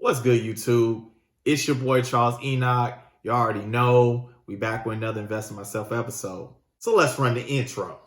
What's good, YouTube? It's your boy Charles Enoch. You already know we back with another Invest in Myself episode. So let's run the intro.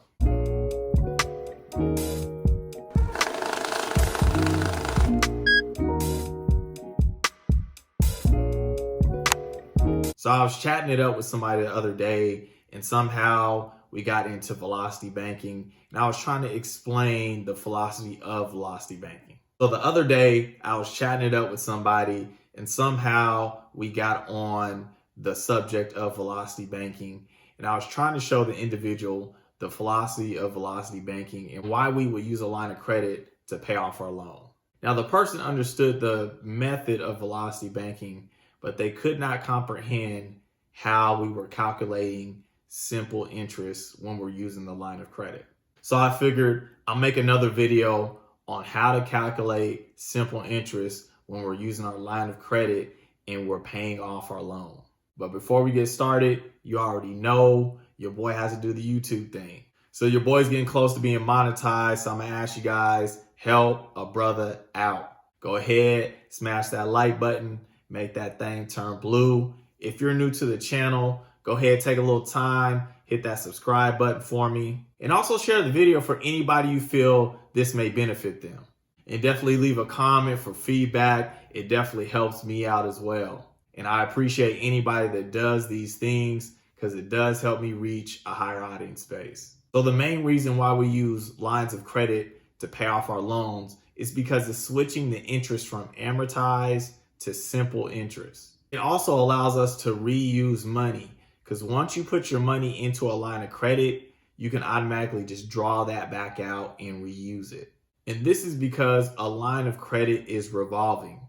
So I was chatting it up with somebody the other day, and somehow we got into velocity banking, and I was trying to explain the philosophy of velocity banking. So the other day I was chatting it up with somebody, and somehow we got on the subject of velocity banking, and I was trying to show the individual the philosophy of velocity banking and why we would use a line of credit to pay off our loan. Now the person understood the method of velocity banking, but they could not comprehend how we were calculating simple interest when we're using the line of credit. So I figured I'll make another video on how to calculate simple interest when we're using our line of credit and we're paying off our loan. But before we get started, you already know your boy has to do the YouTube thing. So your boy's getting close to being monetized, so I'm gonna ask you guys, help a brother out. Go ahead, smash that like button, make that thing turn blue. If you're new to the channel, go ahead, take a little time, hit that subscribe button for me. And also share the video for anybody you feel this may benefit them. And definitely leave a comment for feedback. It definitely helps me out as well. And I appreciate anybody that does these things because it does help me reach a higher audience base. So the main reason why we use lines of credit to pay off our loans is because it's switching the interest from amortized to simple interest. It also allows us to reuse money because once you put your money into a line of credit, you can automatically just draw that back out and reuse it. And this is because a line of credit is revolving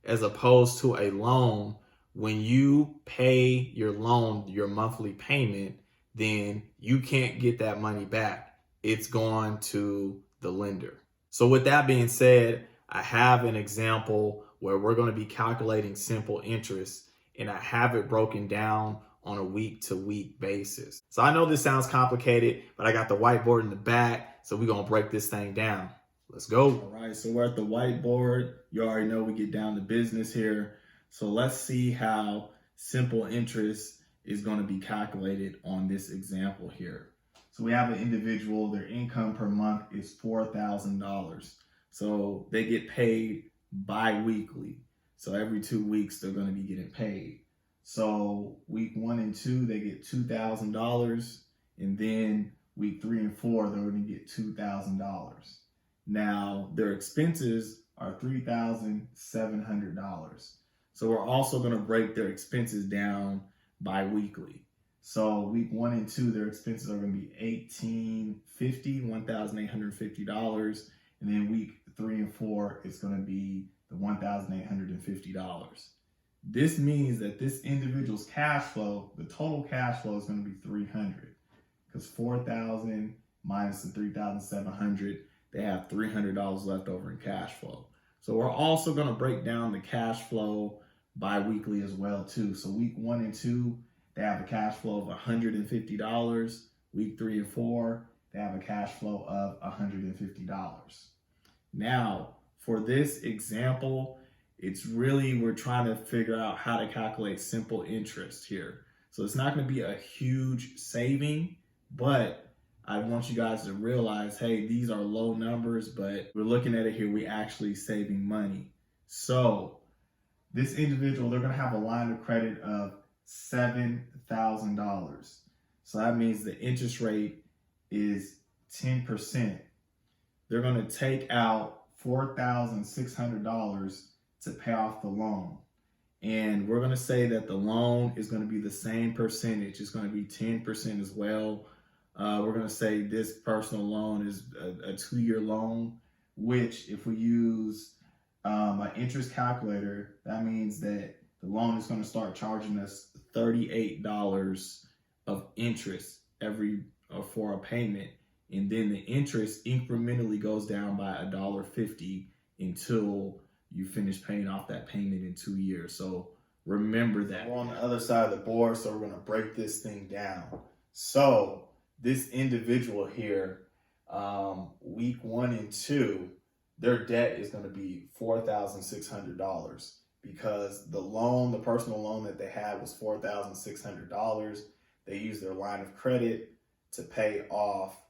as opposed to a loan. When you pay your loan, your monthly payment, then you can't get that money back. It's gone to the lender. So with that being said, I have an example where we're going to be calculating simple interest, and I have it broken down on a week-to-week basis. So I know this sounds complicated, but I got the whiteboard in the back, so we're going to break this thing down. Let's go. All right, so we're at the whiteboard. You already know we get down to business here. So let's see how simple interest is going to be calculated on this example here. So we have an individual, their income per month is $4,000. So they get paid bi-weekly. So every 2 weeks, they're going to be getting paid. So week 1 and 2, they get $2,000. And then week 3 and 4, they're going to get $2,000. Now their expenses are $3,700. So we're also going to break their expenses down bi-weekly. So week 1 and 2, their expenses are going to be $1,850. And then week 3 and 4, it's going to be the $1,850. This means that this individual's cash flow, the total cash flow is going to be $300 because $4,000 minus the $3,700, they have $300 left over in cash flow. So we're also going to break down the cash flow bi-weekly as well too. So week 1 and 2, they have a cash flow of $150. Week 3 and 4, they have a cash flow of $150. Now, for this example, it's really, we're trying to figure out how to calculate simple interest here. So it's not going to be a huge saving, but I want you guys to realize, hey, these are low numbers, but we're looking at it here, we actually saving money. So this individual, they're going to have a line of credit of $7,000. So that means the interest rate is 10%. They're going to take out $4,600 to pay off the loan. And we're going to say that the loan is going to be the same percentage. It's going to be 10% as well. We're going to say this personal loan is a 2-year loan, which if we use an interest calculator, that means that the loan is going to start charging us $38 of interest for a payment. And then the interest incrementally goes down by $1.50 until you finish paying off that payment in 2 years. So remember that. We're on the other side of the board, so we're going to break this thing down. So this individual here, week 1 and 2, their debt is going to be $4,600. because the personal loan that they had was $4,600. They used their line of credit to pay off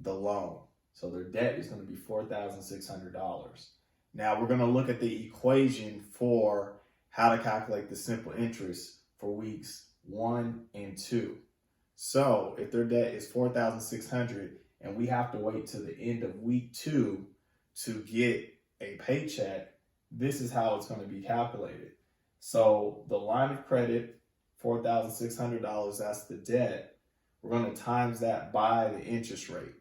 the loan. So their debt is going to be $4,600. Now we're going to look at the equation for how to calculate the simple interest for weeks 1 and 2. So if their debt is $4,600 and we have to wait to the end of week 2 to get a paycheck, this is how it's going to be calculated. So the line of credit, $4,600, that's the debt. We're going to times that by the interest rate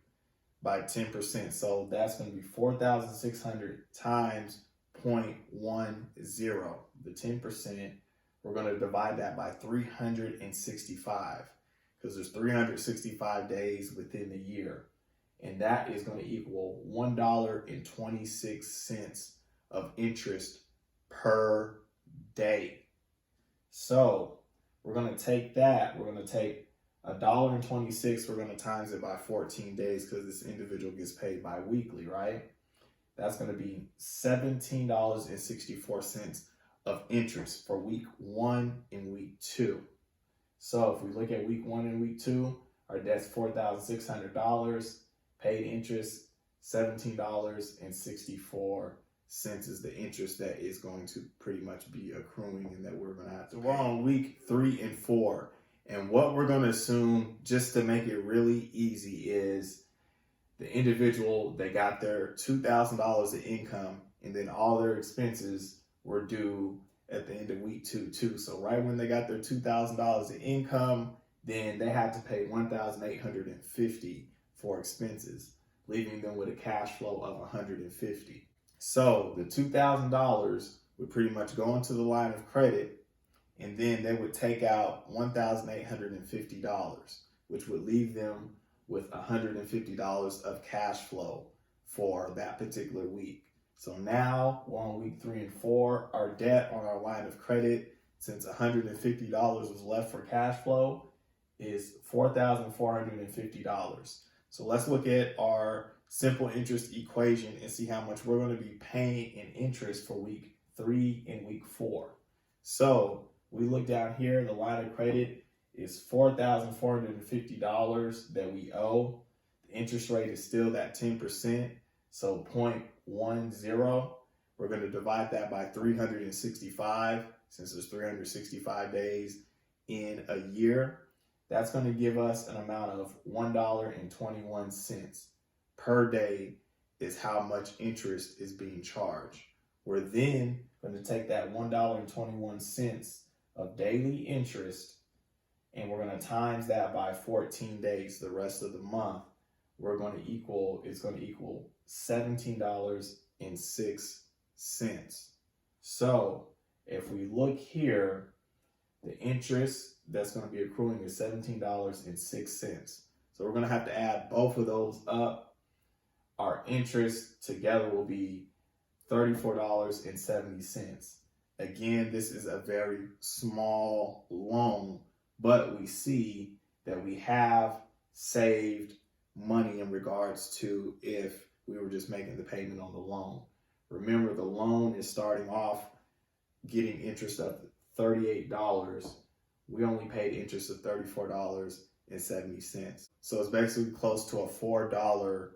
by 10%. So that's going to be 4,600 times 0.10, the 10%. We're going to divide that by 365 because there's 365 days within the year. And that is going to equal $1.26 of interest per day. So we're going to take that, we're going to take $1.26, we're going to times it by 14 days because this individual gets paid bi-weekly, right? That's going to be $17.64 of interest for week 1 and week 2. So if we look at week 1 and week 2, our debt's $4,600, paid interest $17.64 is the interest that is going to pretty much be accruing and that we're going to have to. So we're on week 3 and 4. And what we're going to assume, just to make it really easy, is the individual, they got their $2,000 of income and then all their expenses were due at the end of week 2 too. So right when they got their $2,000 of income, then they had to pay $1,850 for expenses, leaving them with a cash flow of $150. So the $2,000 would pretty much go into the line of credit, and then they would take out $1,850, which would leave them with $150 of cash flow for that particular week. So now we're on week 3 and 4. Our debt on our line of credit, since $150 was left for cash flow, is $4,450. So let's look at our simple interest equation and see how much we're going to be paying in interest for week 3 and week 4. So we look down here, the line of credit is $4,450 that we owe. The interest rate is still that 10%, so 0.10. We're going to divide that by 365, since there's 365 days in a year. That's going to give us an amount of $1.21 per day is how much interest is being charged. We're then going to take that $1.21 of daily interest and we're going to times that by 14 days, the rest of the month. It's going to equal $17.06. So if we look here, the interest that's going to be accruing is $17.06. So we're going to have to add both of those up. Our interest together will be $34.70. Again, this is a very small loan, but we see that we have saved money in regards to if we were just making the payment on the loan. Remember, the loan is starting off getting interest of $38. We only paid interest of $34.70. So it's basically close to a $4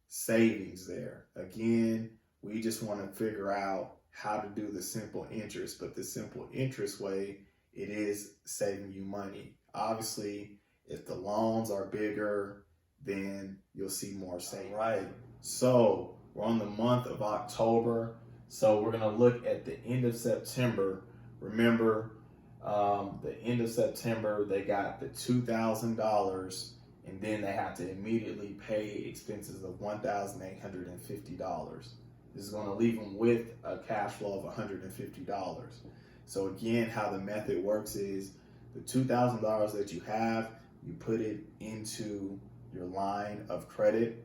savings there. Again, we just want to figure out how to do the simple interest, but the simple interest way, it is saving you money. Obviously, if the loans are bigger, then you'll see more savings. All right, so we're on the month of October. So we're going to look at the end of September. Remember, the end of September, they got the $2,000 and then they have to immediately pay expenses of $1,850. This is going to leave them with a cash flow of $150. So again, how the method works is the $2,000 that you have, you put it into your line of credit,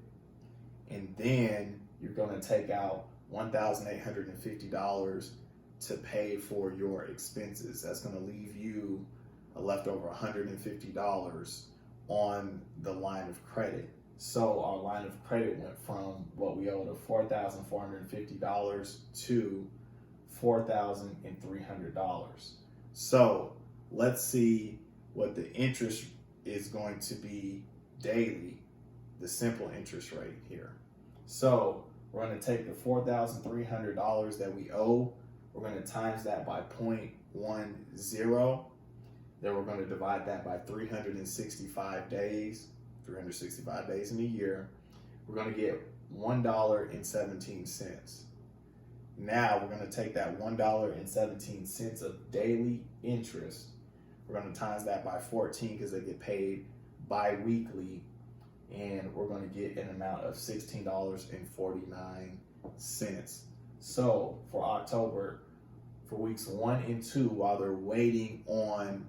and then you're going to take out $1,850 to pay for your expenses. That's going to leave you a leftover $150 on the line of credit. So our line of credit went from what we owed of $4,450 to $4,300. So let's see what the interest is going to be daily, the simple interest rate here. So we're going to take the $4,300 that we owe, we're going to times that by 0.10, then we're going to divide that by 365 days, 365 days in a year. We're going to get $1.17. Now we're going to take that $1.17 of daily interest. We're going to times that by 14 because they get paid bi-weekly, and we're going to get an amount of $16.49. So for October, for weeks 1 and 2, while they're waiting on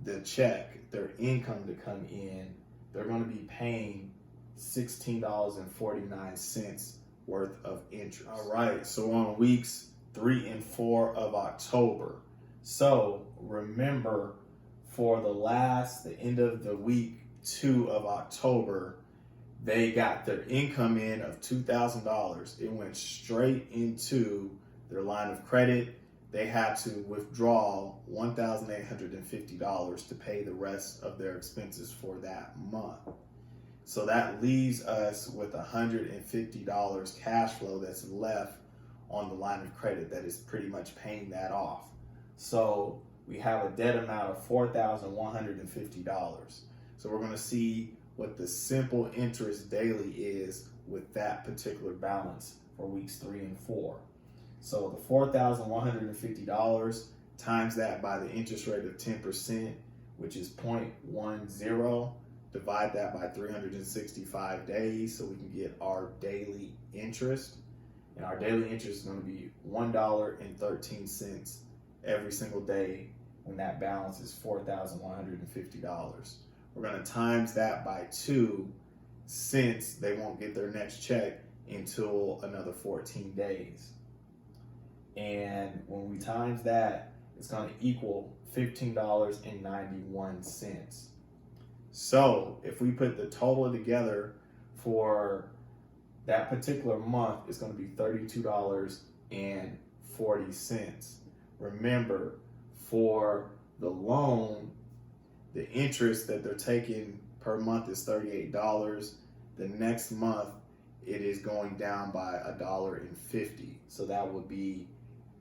the check, their income to come in, they're going to be paying $16.49 worth of interest. All right, so on weeks 3 and 4 of October. So remember, for the end of the week 2 of October, they got their income in of $2,000. It went straight into their line of credit. They had to withdraw $1,850 to pay the rest of their expenses for that month. So that leaves us with $150 cash flow that's left on the line of credit that is pretty much paying that off. So we have a debt amount of $4,150. So we're going to see what the simple interest daily is with that particular balance for weeks 3 and 4. So the $4,150 times that by the interest rate of 10%, which is 0.10, divide that by 365 days so we can get our daily interest. And our daily interest is going to be $1.13 every single day when that balance is $4,150. We're going to times that by 2 since they won't get their next check until another 14 days. And when we times that, it's going to equal $15.91. So if we put the total together for that particular month, it's going to be $32.40. Remember, for the loan, the interest that they're taking per month is $38. The next month, it is going down by $1.50. So that would be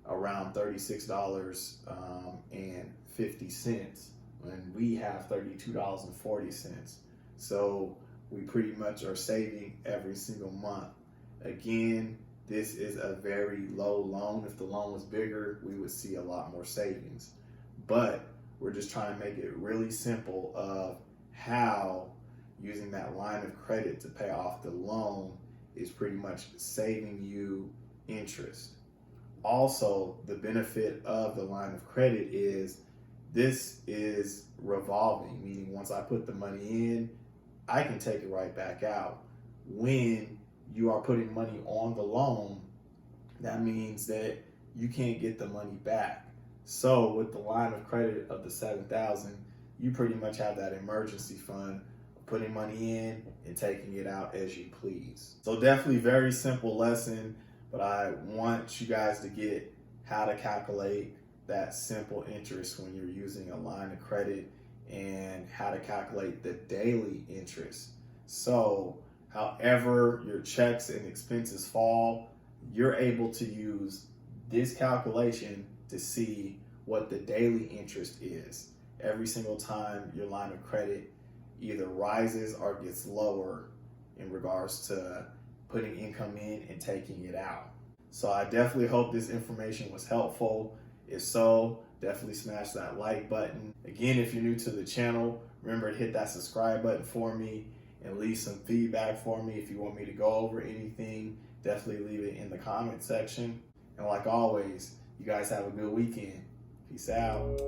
around $36.50 when we have $32.40. So we pretty much are saving every single month. Again, this is a very low loan. If the loan was bigger, we would see a lot more savings. But we're just trying to make it really simple of how using that line of credit to pay off the loan is pretty much saving you interest. Also, the benefit of the line of credit is this is revolving, meaning once I put the money in, I can take it right back out. When you are putting money on the loan, that means that you can't get the money back. So with the line of credit of the $7,000, you pretty much have that emergency fund, putting money in and taking it out as you please. So definitely very simple lesson, but I want you guys to get how to calculate that simple interest when you're using a line of credit and how to calculate the daily interest. So however your checks and expenses fall, you're able to use this calculation to see what the daily interest is. Every single time your line of credit either rises or gets lower in regards to putting income in and taking it out. So I definitely hope this information was helpful. If so, definitely smash that like button. Again, if you're new to the channel, remember to hit that subscribe button for me and leave some feedback for me. If you want me to go over anything, definitely leave it in the comment section. And like always, you guys have a good weekend. Peace out.